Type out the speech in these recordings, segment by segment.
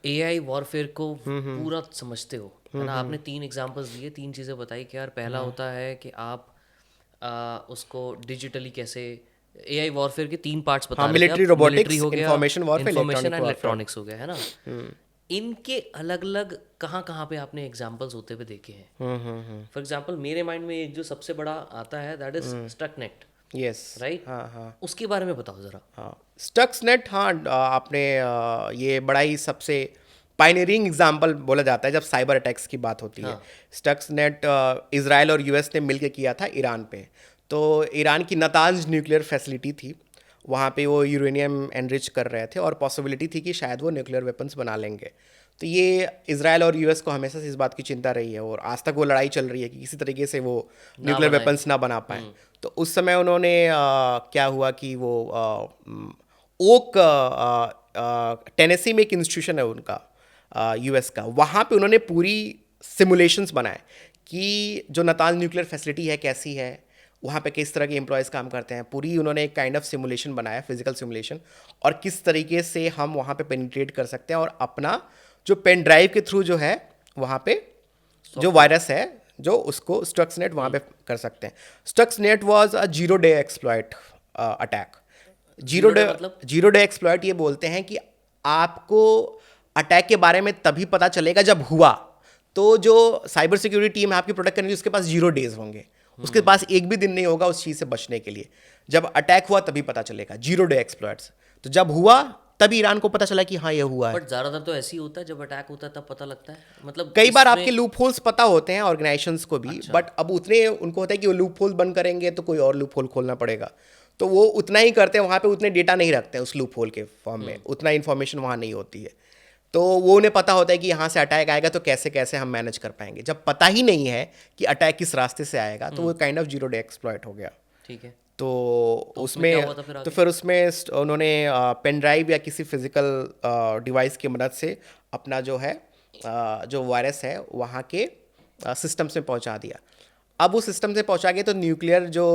AI warfare को पूरा समझते हो, है ना? आपने 3 एग्जांपल्स दिए, 3 चीज़ें बताई कि यार पहला होता है कि आप उसको डिजिटली कैसे, एआई वॉरफेयर के 3 पार्ट्स हाँ, बता रहे थे मिलिट्री आप। मिलिट्री रोबोटिक्स, हो गया, information warfare, information electronic and warfare. Electronics हो गया, है ना? इनके अलग अलग कहाँ कहाँ पे आपने एग्जांपल्स होते हुए देखे हैं? फॉर एग्जांपल मेरे माइंड में एक जो सबसे बड़ा आता है दैट इज स्टकनेट, यस। राइट? हाँ हाँ उसके बारे में बताओ ज़रा। हाँ, स्टक्सनेट, हाँ, आपने ये बड़ा ही सबसे पायनियरिंग एग्जाम्पल बोला जाता है जब साइबर अटैक्स की बात होती है। हाँ। स्टक्सनेट इजराइल और यूएस ने मिलकर किया था ईरान पे। तो ईरान की नतांज न्यूक्लियर फैसिलिटी थी, वहाँ पे वो यूरेनियम एनरिच कर रहे थे और पॉसिबिलिटी थी कि शायद वो न्यूक्लियर वेपन्स बना लेंगे। तो ये इजराइल और यूएस को हमेशा से इस बात की चिंता रही है और आज तक वो लड़ाई चल रही है कि किसी तरीके से वो ना न्यूक्लियर बनाए। वेपन्स ना बना पाए। तो उस समय उन्होंने क्या हुआ कि वो ओक टेनेसी में एक इंस्टीट्यूशन है उनका, यूएस का, वहाँ पे उन्होंने पूरी सिमुलेशंस बनाए कि जो नतांज न्यूक्लियर फैसिलिटी है कैसी है, वहाँ पे किस तरह के एम्प्लॉयज़ काम करते हैं। पूरी उन्होंने एक काइंड ऑफ सिमुलेशन बनाया, फिजिकल सिमुलेशन, और किस तरीके से हम वहाँ पे पेनिट्रेट कर सकते हैं और अपना जो पेन ड्राइव के थ्रू जो है वहाँ पे जो वायरस है जो उसको स्टक्सनेट वहाँ पे कर सकते हैं। Stuxnet was a 0 day exploit attack. Zero zero day day मतलब? जीरो डे एक्सप्लॉइट ये बोलते हैं कि आपको अटैक के बारे में तभी पता चलेगा जब हुआ। तो जो साइबर सिक्योरिटी टीम है आपकी प्रोटेक्ट करने की, उसके पास 0 डेज होंगे, उसके पास एक भी दिन नहीं होगा उस चीज़ से बचने के लिए। जब अटैक हुआ तभी पता चलेगा, 0 डे एक्सप्लॉइट्स। तो जब हुआ तभी ईरान को पता चला कि हाँ ये हुआ है। बट ज़्यादातर तो ऐसे ही होता है, जब अटैक होता है तब पता लगता है, मतलब कई बार आपके इसमें। लूप होल्स पता होते हैं ऑर्गेनाइजेशंस को भी, अच्छा। बट अब उतने उनको होता है कि वो लूप होल बंद करेंगे तो कोई और लूप होल खोलना पड़ेगा। तो वो उतना ही करते हैं, वहाँ पे उतने डेटा नहीं रखते हैं उस लूप होल के फॉर्म में, उतना इन्फॉर्मेशन वहाँ नहीं होती है। तो वो उन्हें पता होता है कि यहाँ से अटैक आएगा तो कैसे कैसे हम मैनेज कर पाएंगे। जब पता ही नहीं है कि अटैक किस रास्ते से आएगा तो वो काइंड ऑफ 0 डे एक्सप्लॉइट हो गया। ठीक है। तो तो उसमें क्या उसमें हुआ था फिर तो आगे? फिर उसमें उन्होंने पेन ड्राइव या किसी फिजिकल डिवाइस की मदद से अपना जो है जो वायरस है वहाँ के सिस्टम्स में पहुँचा दिया। अब उस सिस्टम से पहुँचा के तो न्यूक्लियर जो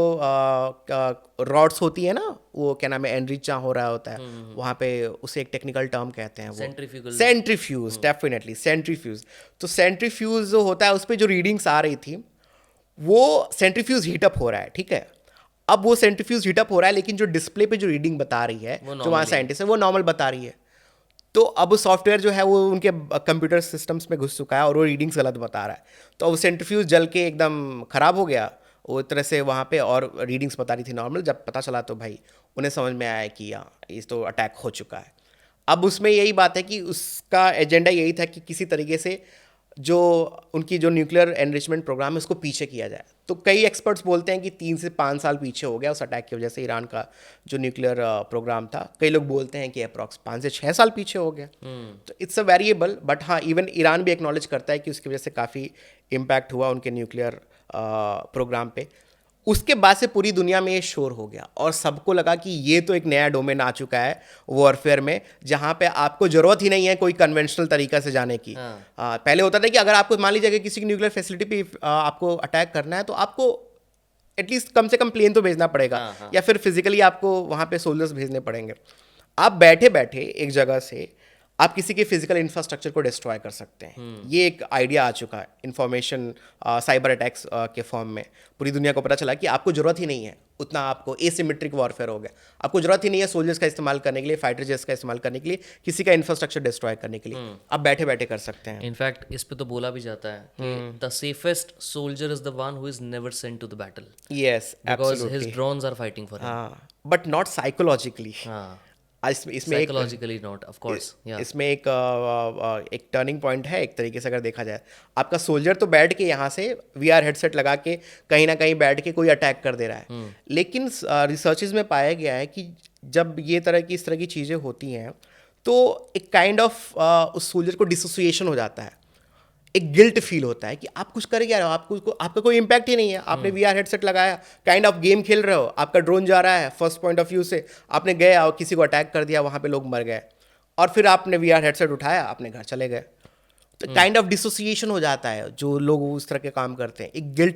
रॉड्स होती है ना, वो क्या नाम है, एनरिच जहाँ हो रहा होता है वहाँ पे, उसे एक टेक्निकल टर्म कहते हैं, वो सेंट्रीफ्यूगल। Centrifuge, definitely centrifuge. तो सेंट्रीफ्यूज जो होता है उस पर जो रीडिंग्स आ रही थी, वो सेंट्रीफ्यूज हीटअप हो रहा है, ठीक है। अब वो सेंट्रीफ्यूज हीटअप हो रहा है लेकिन जो डिस्प्ले पे जो रीडिंग बता रही है, वो जो वहाँ नॉर्मली है। साइंटिस्ट है, वो नॉर्मल बता रही है। तो अब सॉफ्टवेयर जो है वो उनके कंप्यूटर सिस्टम्स में घुस चुका है और वो रीडिंग्स गलत बता रहा है। तो अब सेंट्रीफ्यूज जल के एकदम ख़राब हो गया वो तरह से वहाँ पे, और रीडिंग्स बता रही थी नॉर्मल। जब पता चला तो भाई उन्हें समझ में आया कि हाँ इस तो अटैक हो चुका है। अब उसमें यही बात है कि उसका एजेंडा यही था कि किसी तरीके से जो उनकी जो न्यूक्लियर एनरिचमेंट प्रोग्राम है उसको पीछे किया जाए। तो कई एक्सपर्ट्स बोलते हैं कि 3 से 5 साल पीछे हो गया उस अटैक की वजह से ईरान का जो न्यूक्लियर प्रोग्राम था। कई लोग बोलते हैं कि अप्रॉक्स 5 से 6 साल पीछे हो गया। तो इट्स अ वेरिएबल, बट हाँ इवन ईरान भी एक्नॉलेज करता है कि उसकी वजह से काफ़ी इम्पैक्ट हुआ उनके न्यूक्लियर प्रोग्राम पे। उसके बाद से पूरी दुनिया में ये शोर हो गया और सबको लगा कि ये तो एक नया डोमेन आ चुका है वॉरफेयर में, जहाँ पे आपको ज़रूरत ही नहीं है कोई कन्वेंशनल तरीका से जाने की। हाँ। पहले होता था कि अगर आपको मान लीजिए कि किसी की न्यूक्लियर फैसिलिटी पे आपको अटैक करना है तो आपको एटलीस्ट कम से कम प्लेन तो भेजना पड़ेगा, हाँ। हाँ। या फिर फिजिकली आपको वहाँ पे सोल्जर्स भेजने पड़ेंगे। आप बैठे बैठे एक जगह से आप किसी के फिजिकल इंफ्रास्ट्रक्चर को डिस्ट्रॉय कर सकते हैं। ये एक आइडिया आ चुका है इन्फॉर्मेशन साइबर अटैक्स के फॉर्म में। पूरी दुनिया को पता चला कि आपको ज़रूरत ही नहीं है उतना, आपको एसिमेट्रिक वॉरफेयर हो गया, आपको ज़रूरत ही नहीं है सोल्जर्स का इस्तेमाल करने के लिए, फाइटर जेट्स का इस्तेमाल करने के लिए, किसी का इंफ्रास्ट्रक्चर डिस्ट्रॉय करने के लिए। आप बैठे बैठे कर सकते हैं। इनफैक्ट इस पे तो बोला भी जाता है कि the safest soldier is the one who is never sent to the battle, yes, because his absolutely. Drones are fighting for him. हाँ, बट नॉट साइकोलॉजिकली। हाँ। इसमें एक साइकोलॉजिकली नॉट, ऑफ कोर्स, या। इसमें एक टर्निंग पॉइंट है एक तरीके से अगर देखा जाए। आपका सोल्जर तो बैठ के यहाँ से वीआर हेडसेट लगा के कहीं ना कहीं बैठ के कोई अटैक कर दे रहा है, लेकिन रिसर्चेज में पाया गया है कि जब ये इस तरह की चीज़ें होती हैं तो एक काइंड ऑफ उस सोल्जर को डिसोसिएशन हो जाता है, एक गिल्ट फील होता है कि आप कुछ कर क्या रहे हो, आपका कोई इम्पैक्ट ही नहीं है। आपने वीआर हेडसेट लगाया, काइंड ऑफ गेम खेल रहे हो, आपका ड्रोन जा रहा है फर्स्ट पॉइंट ऑफ व्यू से, आपने गए और किसी को अटैक कर दिया, वहाँ पे लोग मर गए, और फिर आपने वीआर हेडसेट उठाया, अपने घर चले गए। तो काइंड ऑफ डिसोसिएशन हो जाता है जो लोग उस तरह के काम करते हैं, एक गिल्ट